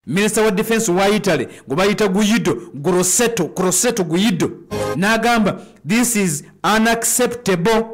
Minister wa Defense wa Italy gubayita Guido Grosseto Guido n'agamba this is unacceptable.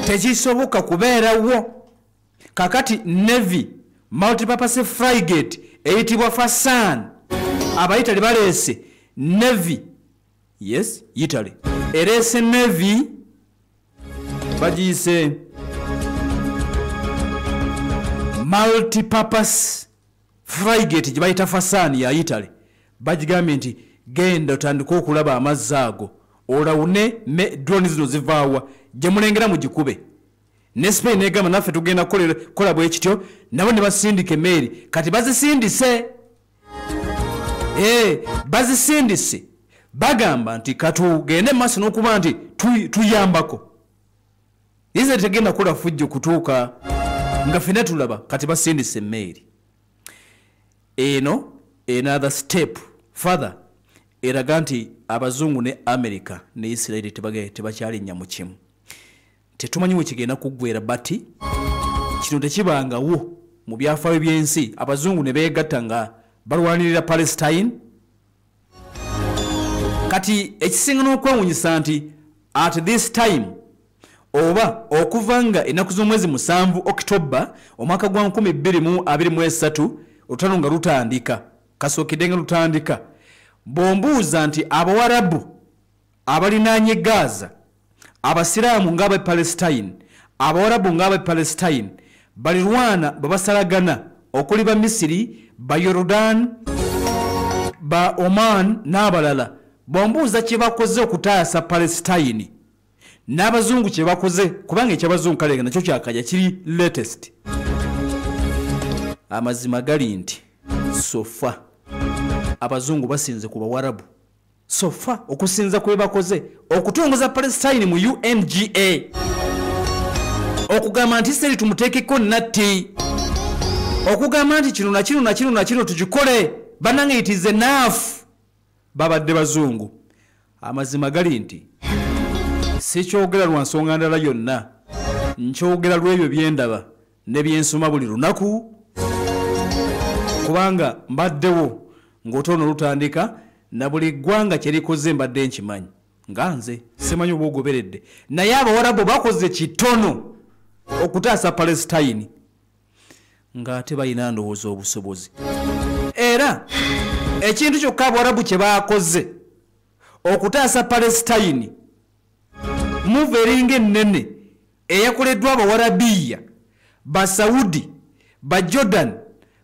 Tekisoboka kubeerawo. Kakati Navy multipurpose frigate eyitibwa Fasan abayitali baleese Navy, yes Italy erese Navy bagiyise multipurpose frigate gibayita Fasan ya Italy. Bagigambye nti genda otandika okulaba amazzi ago olawune drone zino zivaawa gye mulengera mu gikube. Ne Spain negamba naffe tugenda kola bwe kityo nabo ne basindika emmeri kati bazisindise. Bazisindise bagamba nti katugende maaso n'okuba nti tuyambako. Israel tegenda kola fujjo kutuuka nga ffenna tulaba kati basindise emmeri. Eno another step further eraga nti abazungu ne America ne Israel tebakyalinnya mu kimu. Tetumanyi wekigenda kuggwera bati kino tekibangawo mu byafaayo by'ensi abazungu ne beegatta nga balwanirira Palestine. Kati ekisinga n'okwewunyisa nti at this time oba okuva nga ennaku z'omwezi 7 October omwaka gwa 2023 olutalo nga lutandika kasookedde nga lutandika bw'ombuuza nti Abawarabu abalinaanye Gaza, Abasiraamu ng'aba Palestine, Abawarabu ng'aba Palestine balirwana babasalagana okuli ba Misiri, ba Yordan, ba Oman n'abalala. Bw'ombuuza kye bakoze okutaasa Palestine n'abazungu kye bakoze kubanga eky'abazungu kale nakyo kyakaja kiri latest. Amazima gali nti sofa abazungu basinze ku Bawarabu. Sofa okusinza kwe bakoze okutongoza Palestine mu UNGA okugamba nti Israel tumuteekeko natti okugamba nti kino na kino tugikole banange it is enough. Babadde bazungu. Amazima gali nti sikyogera lwa nsonga ndala yonna nkyogera lw'ebyo byendaba ne byensoma buli lunaku kubanga mbaddewo ng'otono lutandika na buli ggwanga kye likoze mbadde nkimanyi nga nze simanyi oba ogoberedde naye Abawarabu bakoze kitono okutaasa Palestine ng'ate balina ndowooza obusobozi. Era ekintu kyokka Abawarabu kye bakoze okutaasa Palestine move eringa ennene eyakoleddwa Abawarabiya, ba Saudi, ba Jordan,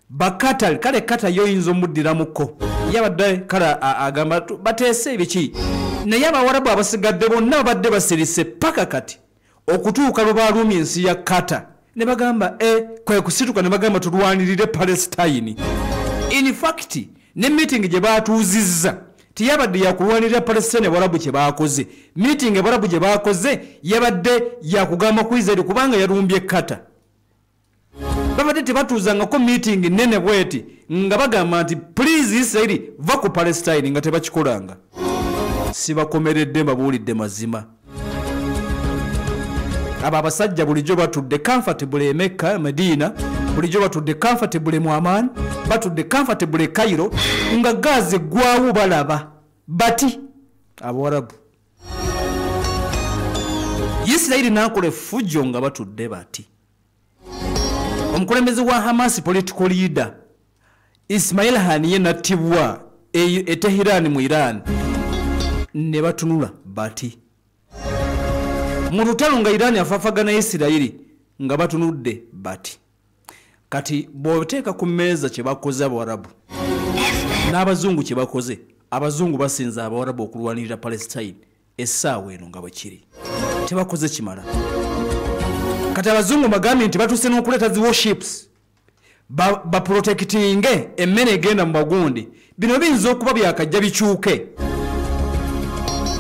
ba Qatar. Kale Qatar yoyinza omuddiramuko yabadde kala agamba bateese ebiki naye Abawarabu abasigadde bonna babadde basirise paka kati okutuuka lwe balumya ensi ya Qatar ne bagamba kwe kusituka ne bagamba tulwanirire Palestine. In fact ne meeting gye batuuzizza tiyabadde yakulwanirira Palestine Abawarabu kye bakoze. Meeting Abawarabu gye bakoze yabadde yakugamba ku Israel kubanga yalumbye Qatar. Babadde tebatuuzangako meeting nene bweti nga bagamba nti please Israel va ku Palestine nga tebakikolanga. Sibakomeredde mbabuulidde mazima. Aba abasajja bulijjo batudde comfortable e Mecca, Medina, bulijjo batudde comfortable mu Amman, batudde comfortable Cairo nga Gaza gwawo balaba bati Abawarabu. Israel nakola fujjo nga batudde bati. Omukulembeze wa Hamas political leader Ismail Haniyeh nattibwa e Tehran mu Iran ne batunula bati. Mu lutalo nga Iran afafagana Israel nga batunudde bati. Kati bw'oteeka ku mmeeza kye bakoze Abawarabu n'abazungu kye bakoze, abazungu basinza Abawarabu okulwanirira Palestine essaawa eno nga bwe kiri tebakoze kimala. Kati abazungu bagambye nti batuuse n'okuleeta zi warships baprotectinge emmere egenda mu bagundi. Bino biyinza okuba byakajja bikyuke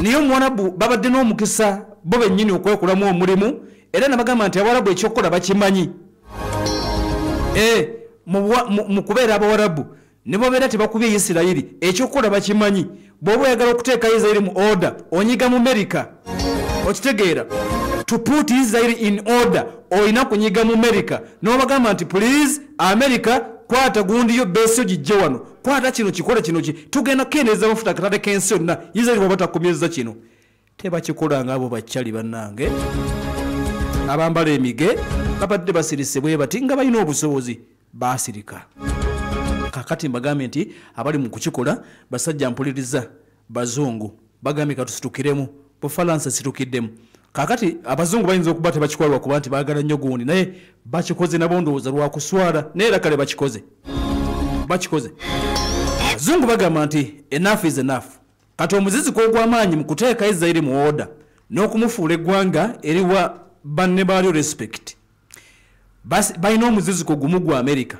naye Omuwarabu babadde n'omukisa bo bennyini okwekulamu omulimu era nabagamba nti Abawarabu ekyokukola bakimanyi. Mu kubeera Abawarabu ne bobeera tebakubye Isirayiri ekyokukola bakimanyi. Bw'oba oyagala okuteeka Isirayiri mu order onyiga mu America okitegeera. To put Israel in order oyina kunyiga mu America n'obagamba nti please America kwata gundi yo base gijje wano kwata kino kikola kino tugenda keneza mafuta katale kensi yonna Israel wabata kumyeza kino teba kikola ngabo bachali bannange abambala emige babadde basirisebwe batinga balina obusobozi basirika kakati mbagambe nti abali mu kukikola basajja mpuliriza bazungu bagambe katusitukiremu Bufalansa situkiddemu kakati abazungu bayinza okuba tebakikolwa kuba nti baagala nnyo gundi naye bakikoze nabo ndowooza lwa kuswala naye kale bakikoze abazungu bagamba nti enough is enough kati omuzizi gw'amaanyi mu kuteeka Israel mu order n'okumufuula eggwanga eriwa banne baalyo respect balina omuzizi gumu gwa America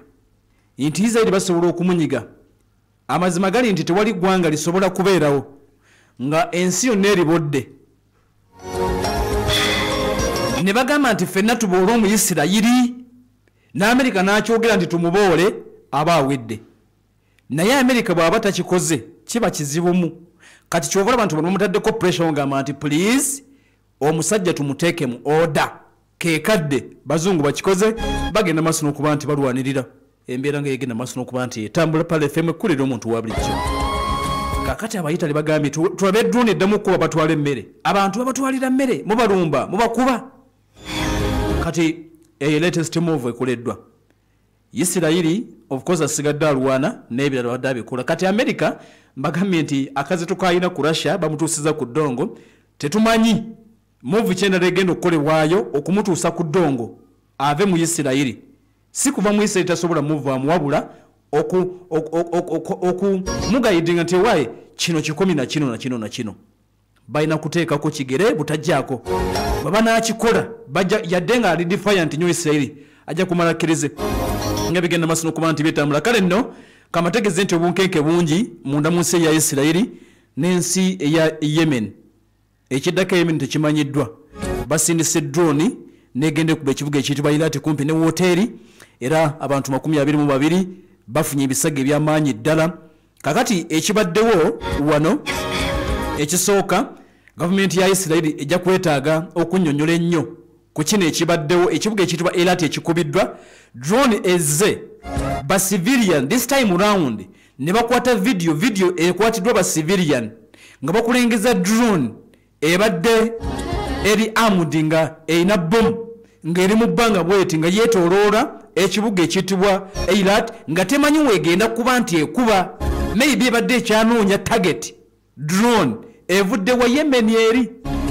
nti Israel basobola okumunyiga amazima gali nti tewali ggwanga lisobola kubeerawo nga ensi yonna eribodde ne bagamba nti ffenna tuboole Omuyisirayiri n'Amerika n'akyogera nti tumuboole aba awedde naye Amerika bw'aba takikoze kiba kizibumu kati kyova abantu bano bamutaddeko pressure ngamba nti please omusajja tumuteeke mu order kekadde bazungu bakikoze bagenda maaso n'okuba nti balwanirira embeera nga yegenda maaso n'okuba nti etambula pale FM ekkulira omuntu wa bulijjo kakati abayitali bagambye tulabe drone eddamu okuba batwala emmere abantu babatwalira mmere mubalumba mubakuba kati latest move ekoleddwa Isirayiri of course asigadde alwana n'ebirala badde abikola kati America mbagambye nti akazi tukayina ku Russia bamutuusiza ku ddongo tetumanyi move kyenda legenda okukolebwayo okumutuusa ku ddongo ave mu Isirayiri si kuva mu Isirayiri tasobola move amuwabula okumugayidinga nti waye kino kikomi na kino balina kuteekako kigere butajjaako baba nakikola yadde nga ali defiant nnyo Isirayiri ajja kumala kkirize nga bigenda maaso n'okuba nti byetambula kale nno kamategeze nti obunkenke bungi munda mu nsi eya Isirayiri n'ensi eya Yemen ekiddako Yemen tekimanyiddwa basindise drone negende kuba ekibuga ekiyitibwa Eilat kumpi ne woteeri era abantu 22 bafunye ebisage ebyamaanyi ddala kakati ekibaddewo wano ekisooka gavumenti ya Isirayiri ejja kwetaaga okunnyonnyola ennyo ku kino ekibaddewo ekibuga ekiyitibwa Eilat ekikubiddwa drone ezze ba civilian this time round ne bakwata video ekwatiddwa ba civilian nga bakulengeza drone ebadde eri armed nga erina bom ng'eri mu bbanga bweti nga yeetooloola ekibuga ekiyitibwa Eilat nga temanyi weegenda kuba nti ekuba maybe ebadde ekyanoonya target drone evudde wa Yemen eri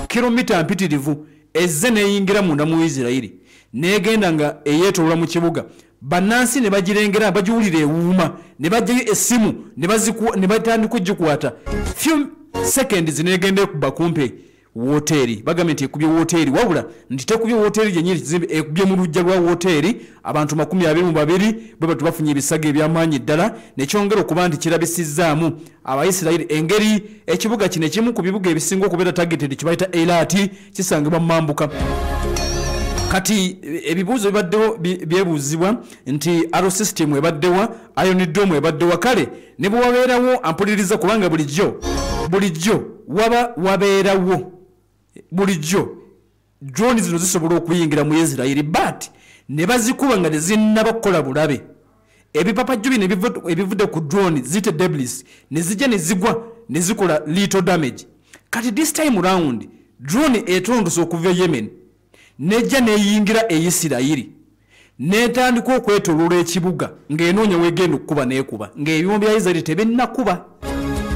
kilomita mpitirivu ezze neeyingira munda mu Isirayiri neegenda nga eyeetooloola mu kibuga bannansi ne bagirengera bagiwulira ewuuma ne bajjayo essimu ne batandika okugikwata few seconds neegenda ekuba kumpi woteeri bagambye nti ekubye woteeri wabula nti tekubye woteeri gyenyini kizimbe ekubye mu lujja lwa woteeri abantu 22 bwe batu bafunye ebisage ebyamaanyi ddala nekyongera okuba nti kirabisizzaamu Abayisirayiri engeri ekibuga kino ekimu ku bibuga ebisinga okubeera targeted kibayita Eilat kisangibwa mu mambuka kati ebibuuzo bibaddewo byebuuzibwa nti arrow system ebaddewa Iron Dome ebaddewa kale ne bwe wabeerawo ampuliriza kubanga bulijjo wabeerawo bulijjo drone zino zisobola okuyingira mu Isirayiri but ne bazikuba nga tezinnaba kukola bulabe ebipapajjo bino ebivudde ku drone zite debris ne zijja ne zigwa ne zikola little damage kati this time round drone etondose okuva Yemen nejja neyingira e Isirayiri netandika okwetooloola ekibuga ng'enoonya weegenda okukuba neekuba ng'ebyuma bya Isirayiri tebinnakuba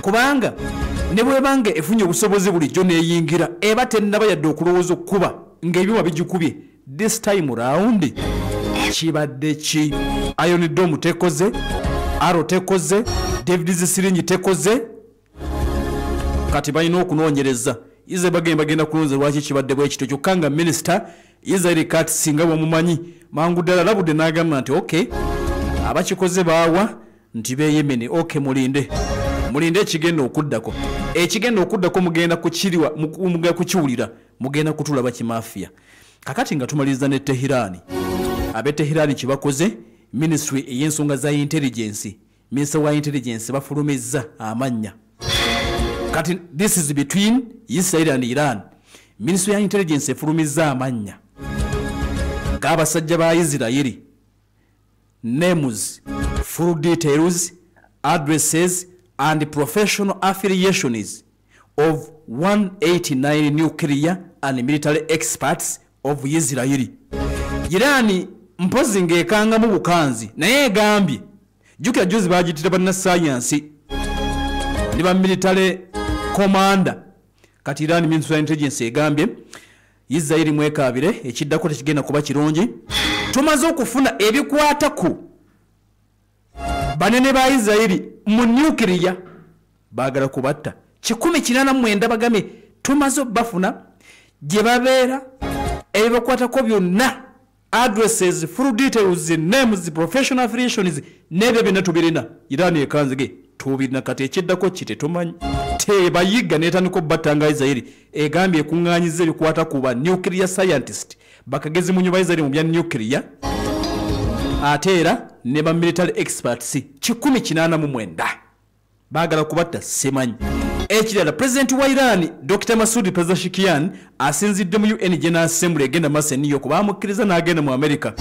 kubanga ne bwebanga efunye obusobozi bulijjo neeyingira eba tennaba yadde okulowooza okukuba ng'ebyuma bigikubye this time round kibadde ki Iron Dome tekoze Arrow tekoze David's Syringe tekoze kati balina okunoonyereza Ize bagenda kulonza lwaki kibadde bwe kito kyokka nga minister Israel Kat singa bamumanyi mangu ddala labudde n'agamba nti okay abakikoze baawa nti be Yemen okay mulinde ekigenda okuddako mugenda kukiwulira mugenda kutulaba kimafia kakati nga tumaliriza ne Tehran abe Tehran kibakoze ministry ey'ensonga za intelligence minister wa intelligence bafulumizza amanya kati this is between Israel and Iran ministry ya intelligence efulumizza amanya ng'abasajja ba Isirayiri names full details, addresses, and professional affiliations of 189 nuclear and military experts of Israel. Irani mpozi ngekanga mu bukanzi naye egambye jukira juzi bagitira banna science ne ba military commander kati Irani Ministry of Intelligence egambye Israel mwekabire ekiddako tekigenda kuba kirungi. Tumaze okufuna ebikwata ku banene ba Israel mu nuclear bagala kubatta 189 bagame tumaze bafuna gye babeera ebikwata ko byonna addresses, full details, names, professional affiliations, nebe bina tubirina. Irani ekanzige tubirina kati ekiddako kite tumanyi te bayiga netandika batanga Israel egambye kunganyiza ebikwata kuba nuclear scientist bakagezi mu nyumba Israel mu bya nuclear atera ne ba military experts 189 bagala kubatta semanyi. Ekirala President wa Iran Dr. Masoud Pezeshkian asinzidde mu UN General Assembly egenda Maseni yo kubamukkiriza n'agenda mu America.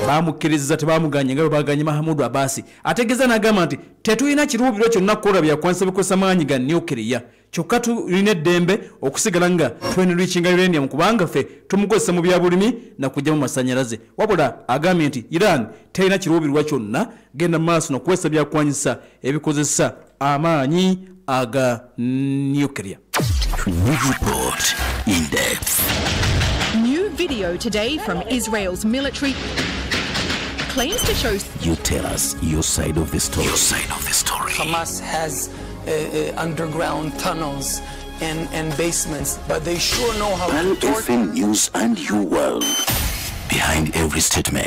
Bamukiriza tebamuganye nga baganye Mahmoud Abbas. Ategeza n'agamba nti tetuyina kiruubiro kyonna kukola byakwanisa bikozesa maanyi ga nuclear. Kyokka tulina eddembe okusigala nga twenrichinga uranium kubanga ffe tumukozesa mu byabulimi na kujja mu masanyalaze. Wabula agambye nti Iran terina kiruubirwa kyonna genda maaso n'okukozesa byakwanyisa ebikozesa amaanyi aga nuclear. Report in depth. New video today from Israel's military claims to show. You tell us your side of the story. Your side of the story. Hamas has underground tunnels and basements, but they sure know how Pan to torture. FM News and your world. Behind every statement